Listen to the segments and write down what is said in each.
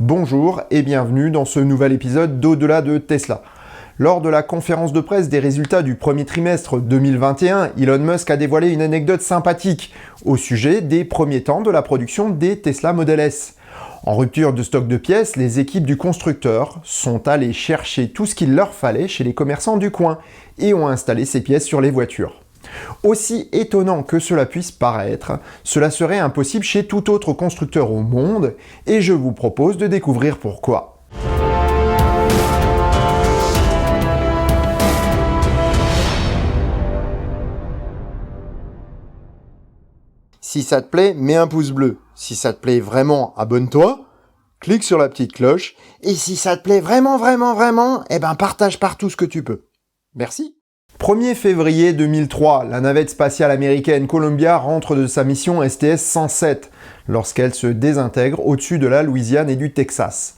Bonjour et bienvenue dans ce nouvel épisode d'Au-delà de Tesla. Lors de la conférence de presse des résultats du premier trimestre 2021, Elon Musk a dévoilé une anecdote sympathique au sujet des premiers temps de la production des Tesla Model S. En rupture de stock de pièces, les équipes du constructeur sont allées chercher tout ce qu'il leur fallait chez les commerçants du coin et ont installé ces pièces sur les voitures. Aussi étonnant que cela puisse paraître, cela serait impossible chez tout autre constructeur au monde, et je vous propose de découvrir pourquoi. Si ça te plaît, mets un pouce bleu. Si ça te plaît vraiment, abonne-toi, clique sur la petite cloche, et si ça te plaît vraiment, partage partout ce que tu peux. Merci. 1er février 2003, la navette spatiale américaine Columbia rentre de sa mission STS-107 lorsqu'elle se désintègre au-dessus de la Louisiane et du Texas.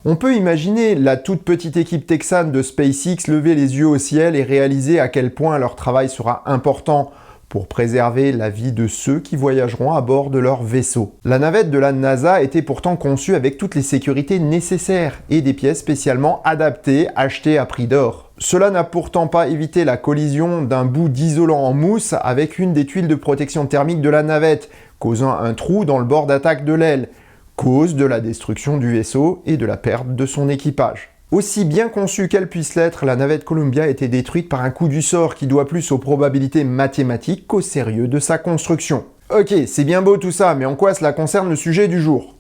On peut imaginer la toute petite équipe texane de SpaceX lever les yeux au ciel et réaliser à quel point leur travail sera important pour préserver la vie de ceux qui voyageront à bord de leur vaisseau. La navette de la NASA était pourtant conçue avec toutes les sécurités nécessaires et des pièces spécialement adaptées achetées à prix d'or. Cela n'a pourtant pas évité la collision d'un bout d'isolant en mousse avec une des tuiles de protection thermique de la navette, causant un trou dans le bord d'attaque de l'aile, cause de la destruction du vaisseau et de la perte de son équipage. Aussi bien conçue qu'elle puisse l'être, la navette Columbia a été détruite par un coup du sort qui doit plus aux probabilités mathématiques qu'au sérieux de sa construction. Ok, c'est bien beau tout ça, mais en quoi cela concerne le sujet du jour ?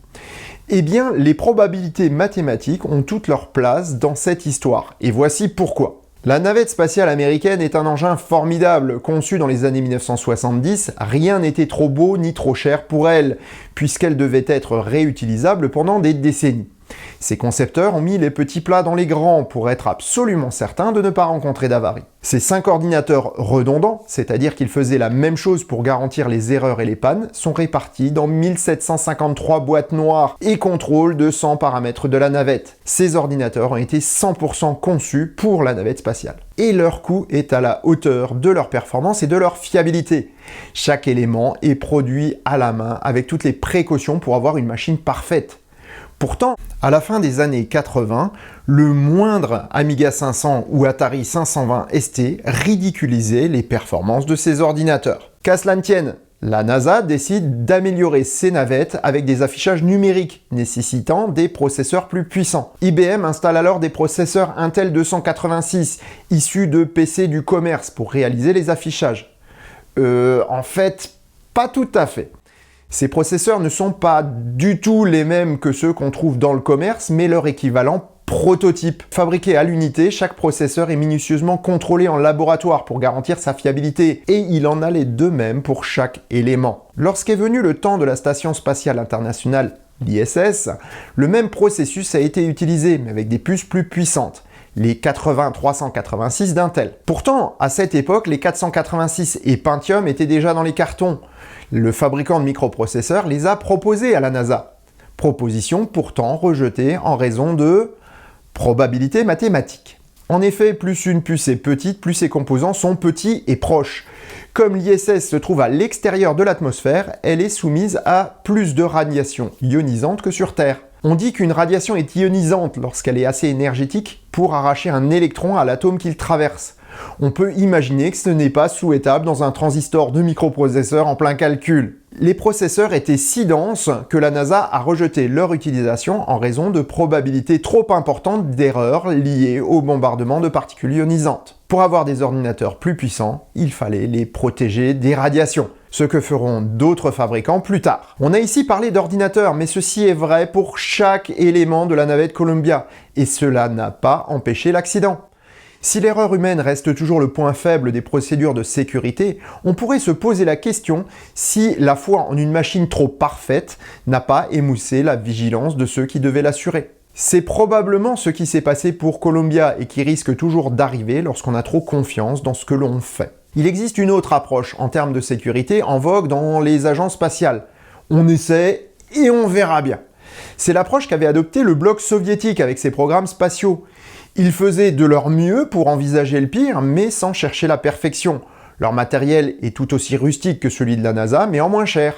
Eh bien, les probabilités mathématiques ont toute leur place dans cette histoire, et voici pourquoi. La navette spatiale américaine est un engin formidable, conçu dans les années 1970, rien n'était trop beau ni trop cher pour elle, puisqu'elle devait être réutilisable pendant des décennies. Ses concepteurs ont mis les petits plats dans les grands pour être absolument certains de ne pas rencontrer d'avarie. Ces 5 ordinateurs redondants, c'est-à-dire qu'ils faisaient la même chose pour garantir les erreurs et les pannes, sont répartis dans 1753 boîtes noires et contrôlent 200 paramètres de la navette. Ces ordinateurs ont été 100% conçus pour la navette spatiale. Et leur coût est à la hauteur de leur performance et de leur fiabilité. Chaque élément est produit à la main avec toutes les précautions pour avoir une machine parfaite. Pourtant, à la fin des années 80, le moindre Amiga 500 ou Atari 520 ST ridiculisait les performances de ces ordinateurs. Qu'à cela ne tienne, la NASA décide d'améliorer ses navettes avec des affichages numériques nécessitant des processeurs plus puissants. IBM installe alors des processeurs Intel 286 issus de PC du commerce pour réaliser les affichages. En fait, pas tout à fait. Ces processeurs ne sont pas du tout les mêmes que ceux qu'on trouve dans le commerce, mais leur équivalent prototype. Fabriqué à l'unité, chaque processeur est minutieusement contrôlé en laboratoire pour garantir sa fiabilité, et il en allait de même pour chaque élément. Lorsqu'est venu le temps de la Station Spatiale Internationale, l'ISS, le même processus a été utilisé, mais avec des puces plus puissantes. Les 80-386 d'Intel. Pourtant, à cette époque, les 486 et Pentium étaient déjà dans les cartons. Le fabricant de microprocesseurs les a proposés à la NASA. Proposition pourtant rejetée en raison de probabilités mathématiques. En effet, plus une puce est petite, plus ses composants sont petits et proches. Comme l'ISS se trouve à l'extérieur de l'atmosphère, elle est soumise à plus de radiation ionisante que sur Terre. On dit qu'une radiation est ionisante lorsqu'elle est assez énergétique pour arracher un électron à l'atome qu'il traverse. On peut imaginer que ce n'est pas souhaitable dans un transistor de microprocesseur en plein calcul. Les processeurs étaient si denses que la NASA a rejeté leur utilisation en raison de probabilités trop importantes d'erreurs liées au bombardement de particules ionisantes. Pour avoir des ordinateurs plus puissants, il fallait les protéger des radiations. Ce que feront d'autres fabricants plus tard. On a ici parlé d'ordinateurs, mais ceci est vrai pour chaque élément de la navette Columbia, et cela n'a pas empêché l'accident. Si l'erreur humaine reste toujours le point faible des procédures de sécurité, on pourrait se poser la question si la foi en une machine trop parfaite n'a pas émoussé la vigilance de ceux qui devaient l'assurer. C'est probablement ce qui s'est passé pour Columbia et qui risque toujours d'arriver lorsqu'on a trop confiance dans ce que l'on fait. Il existe une autre approche en termes de sécurité en vogue dans les agences spatiales. On essaie et on verra bien. C'est l'approche qu'avait adoptée le bloc soviétique avec ses programmes spatiaux. Ils faisaient de leur mieux pour envisager le pire, mais sans chercher la perfection. Leur matériel est tout aussi rustique que celui de la NASA, mais en moins cher.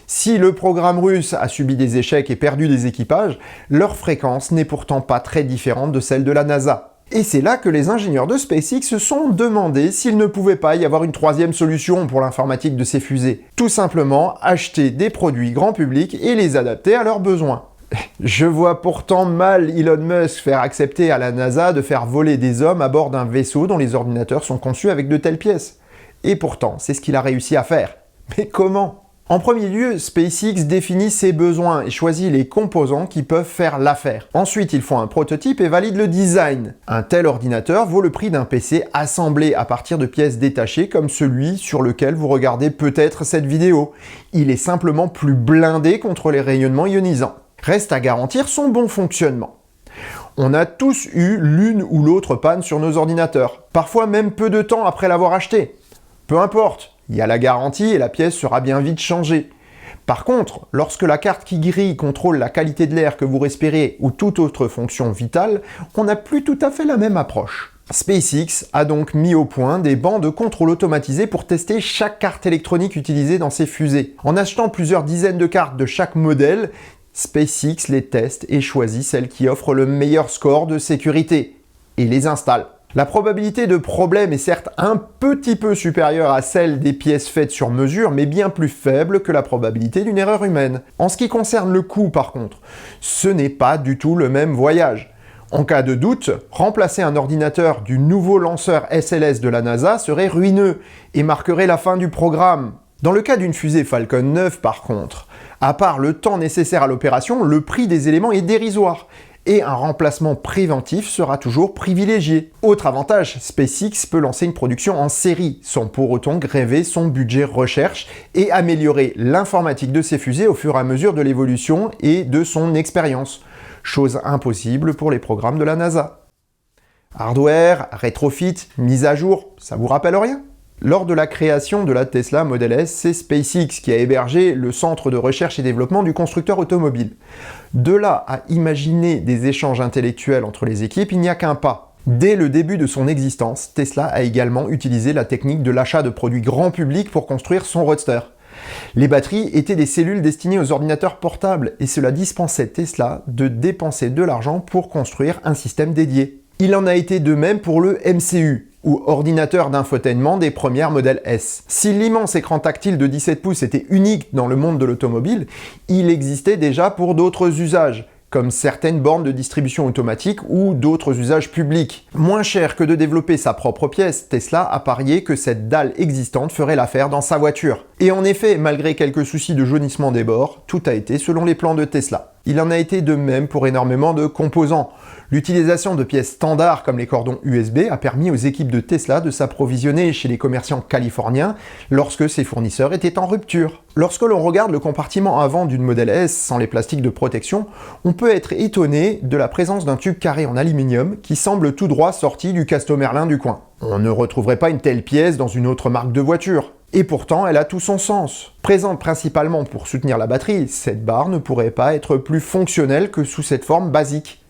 Si le programme russe a subi des échecs et perdu des équipages, leur fréquence n'est pourtant pas très différente de celle de la NASA. Et c'est là que les ingénieurs de SpaceX se sont demandé s'il ne pouvait pas y avoir une troisième solution pour l'informatique de ces fusées. Tout simplement acheter des produits grand public et les adapter à leurs besoins. Je vois pourtant mal Elon Musk faire accepter à la NASA de faire voler des hommes à bord d'un vaisseau dont les ordinateurs sont conçus avec de telles pièces. Et pourtant, c'est ce qu'il a réussi à faire. Mais comment ? En premier lieu, SpaceX définit ses besoins et choisit les composants qui peuvent faire l'affaire. Ensuite, ils font un prototype et valident le design. Un tel ordinateur vaut le prix d'un PC assemblé à partir de pièces détachées comme celui sur lequel vous regardez peut-être cette vidéo. Il est simplement plus blindé contre les rayonnements ionisants. Reste à garantir son bon fonctionnement. On a tous eu l'une ou l'autre panne sur nos ordinateurs, parfois même peu de temps après l'avoir acheté. Peu importe. Il y a la garantie et la pièce sera bien vite changée. Par contre, lorsque la carte qui grille contrôle la qualité de l'air que vous respirez ou toute autre fonction vitale, on n'a plus tout à fait la même approche. SpaceX a donc mis au point des bancs de contrôle automatisés pour tester chaque carte électronique utilisée dans ses fusées. En achetant plusieurs dizaines de cartes de chaque modèle, SpaceX les teste et choisit celles qui offrent le meilleur score de sécurité et les installe. La probabilité de problème est certes un petit peu supérieure à celle des pièces faites sur mesure, mais bien plus faible que la probabilité d'une erreur humaine. En ce qui concerne le coût par contre, ce n'est pas du tout le même voyage. En cas de doute, remplacer un ordinateur du nouveau lanceur SLS de la NASA serait ruineux et marquerait la fin du programme. Dans le cas d'une fusée Falcon 9 par contre, à part le temps nécessaire à l'opération, le prix des éléments est dérisoire. Et un remplacement préventif sera toujours privilégié. Autre avantage, SpaceX peut lancer une production en série, sans pour autant gréver son budget recherche et améliorer l'informatique de ses fusées au fur et à mesure de l'évolution et de son expérience. Chose impossible pour les programmes de la NASA. Hardware, rétrofit, mise à jour, ça vous rappelle rien ? Lors de la création de la Tesla Model S, c'est SpaceX qui a hébergé le centre de recherche et développement du constructeur automobile. De là à imaginer des échanges intellectuels entre les équipes, il n'y a qu'un pas. Dès le début de son existence, Tesla a également utilisé la technique de l'achat de produits grand public pour construire son Roadster. Les batteries étaient des cellules destinées aux ordinateurs portables et cela dispensait Tesla de dépenser de l'argent pour construire un système dédié. Il en a été de même pour le MCU, ou ordinateur d'infotainment des premières modèles S. Si l'immense écran tactile de 17 pouces était unique dans le monde de l'automobile, il existait déjà pour d'autres usages, comme certaines bornes de distribution automatique ou d'autres usages publics. Moins cher que de développer sa propre pièce, Tesla a parié que cette dalle existante ferait l'affaire dans sa voiture. Et en effet, malgré quelques soucis de jaunissement des bords, tout a été selon les plans de Tesla. Il en a été de même pour énormément de composants. L'utilisation de pièces standards comme les cordons USB a permis aux équipes de Tesla de s'approvisionner chez les commerçants californiens lorsque ces fournisseurs étaient en rupture. Lorsque l'on regarde le compartiment avant d'une Model S sans les plastiques de protection, on peut être étonné de la présence d'un tube carré en aluminium qui semble tout droit sorti du Castor-Merlin du coin. On ne retrouverait pas une telle pièce dans une autre marque de voiture. Et pourtant, elle a tout son sens. Présente principalement pour soutenir la batterie, cette barre ne pourrait pas être plus fonctionnelle que sous cette forme basique.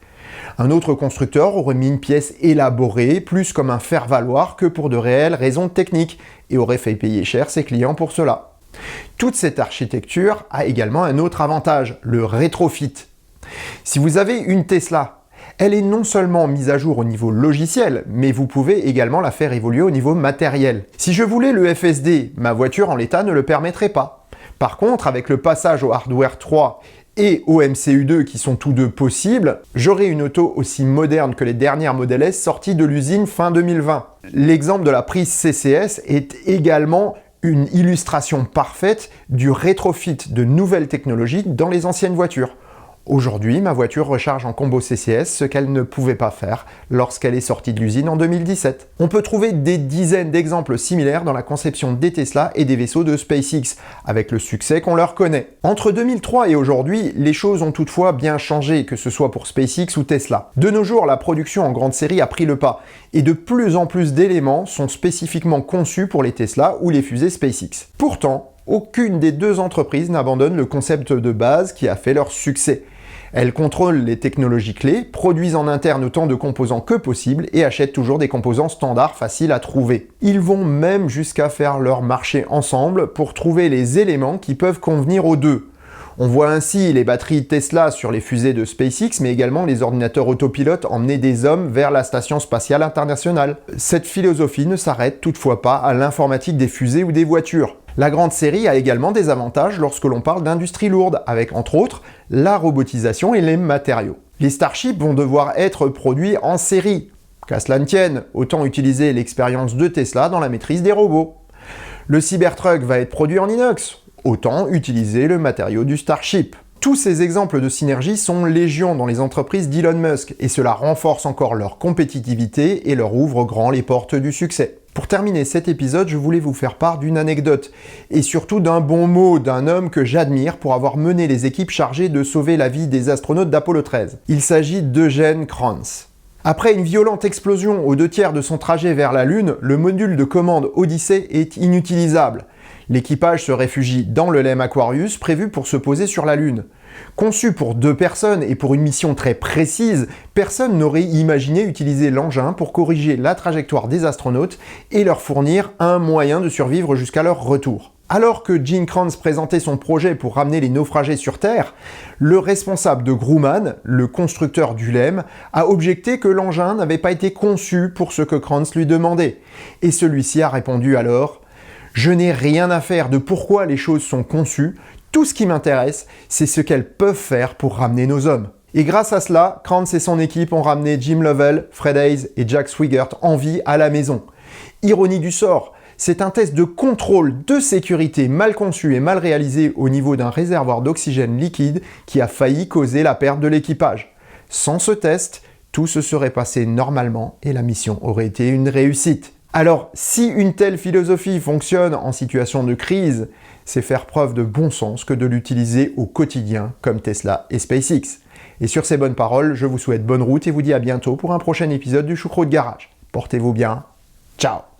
Un autre constructeur aurait mis une pièce élaborée, plus comme un faire-valoir que pour de réelles raisons techniques, et aurait fait payer cher ses clients pour cela. Toute cette architecture a également un autre avantage, le rétrofit. Si vous avez une Tesla, elle est non seulement mise à jour au niveau logiciel, mais vous pouvez également la faire évoluer au niveau matériel. Si je voulais le FSD, ma voiture en l'état ne le permettrait pas. Par contre, avec le passage au hardware 3 et au MCU2 qui sont tous deux possibles, j'aurai une auto aussi moderne que les dernières Model S sorties de l'usine fin 2020. L'exemple de la prise CCS est également une illustration parfaite du rétrofit de nouvelles technologies dans les anciennes voitures. Aujourd'hui, ma voiture recharge en combo CCS, ce qu'elle ne pouvait pas faire lorsqu'elle est sortie de l'usine en 2017. On peut trouver des dizaines d'exemples similaires dans la conception des Tesla et des vaisseaux de SpaceX, avec le succès qu'on leur connaît. Entre 2003 et aujourd'hui, les choses ont toutefois bien changé, que ce soit pour SpaceX ou Tesla. De nos jours, la production en grande série a pris le pas, et de plus en plus d'éléments sont spécifiquement conçus pour les Tesla ou les fusées SpaceX. Pourtant, aucune des deux entreprises n'abandonne le concept de base qui a fait leur succès. Elles contrôlent les technologies clés, produisent en interne autant de composants que possible et achètent toujours des composants standards faciles à trouver. Ils vont même jusqu'à faire leur marché ensemble pour trouver les éléments qui peuvent convenir aux deux. On voit ainsi les batteries Tesla sur les fusées de SpaceX, mais également les ordinateurs autopilotes emmener des hommes vers la Station spatiale internationale. Cette philosophie ne s'arrête toutefois pas à l'informatique des fusées ou des voitures. La grande série a également des avantages lorsque l'on parle d'industrie lourde, avec entre autres la robotisation et les matériaux. Les Starship vont devoir être produits en série. Qu'à cela ne tienne, autant utiliser l'expérience de Tesla dans la maîtrise des robots. Le Cybertruck va être produit en inox. Autant utiliser le matériau du Starship. Tous ces exemples de synergie sont légion dans les entreprises d'Elon Musk, et cela renforce encore leur compétitivité et leur ouvre grand les portes du succès. Pour terminer cet épisode, je voulais vous faire part d'une anecdote, et surtout d'un bon mot d'un homme que j'admire pour avoir mené les équipes chargées de sauver la vie des astronautes d'Apollo 13. Il s'agit d'Eugene Kranz. Après une violente explosion aux 2/3 de son trajet vers la Lune, le module de commande Odyssey est inutilisable. L'équipage se réfugie dans le LEM Aquarius prévu pour se poser sur la Lune. Conçu pour 2 personnes et pour une mission très précise, personne n'aurait imaginé utiliser l'engin pour corriger la trajectoire des astronautes et leur fournir un moyen de survivre jusqu'à leur retour. Alors que Gene Kranz présentait son projet pour ramener les naufragés sur Terre, le responsable de Grumman, le constructeur du LEM, a objecté que l'engin n'avait pas été conçu pour ce que Kranz lui demandait. Et celui-ci a répondu alors: « Je n'ai rien à faire de pourquoi les choses sont conçues, tout ce qui m'intéresse, c'est ce qu'elles peuvent faire pour ramener nos hommes. » Et grâce à cela, Kranz et son équipe ont ramené Jim Lovell, Fred Haise et Jack Swigert en vie à la maison. Ironie du sort, c'est un test de contrôle de sécurité mal conçu et mal réalisé au niveau d'un réservoir d'oxygène liquide qui a failli causer la perte de l'équipage. Sans ce test, tout se serait passé normalement et la mission aurait été une réussite. Alors, si une telle philosophie fonctionne en situation de crise, c'est faire preuve de bon sens que de l'utiliser au quotidien comme Tesla et SpaceX. Et sur ces bonnes paroles, je vous souhaite bonne route et vous dis à bientôt pour un prochain épisode du Choucroute Garage. Portez-vous bien, ciao!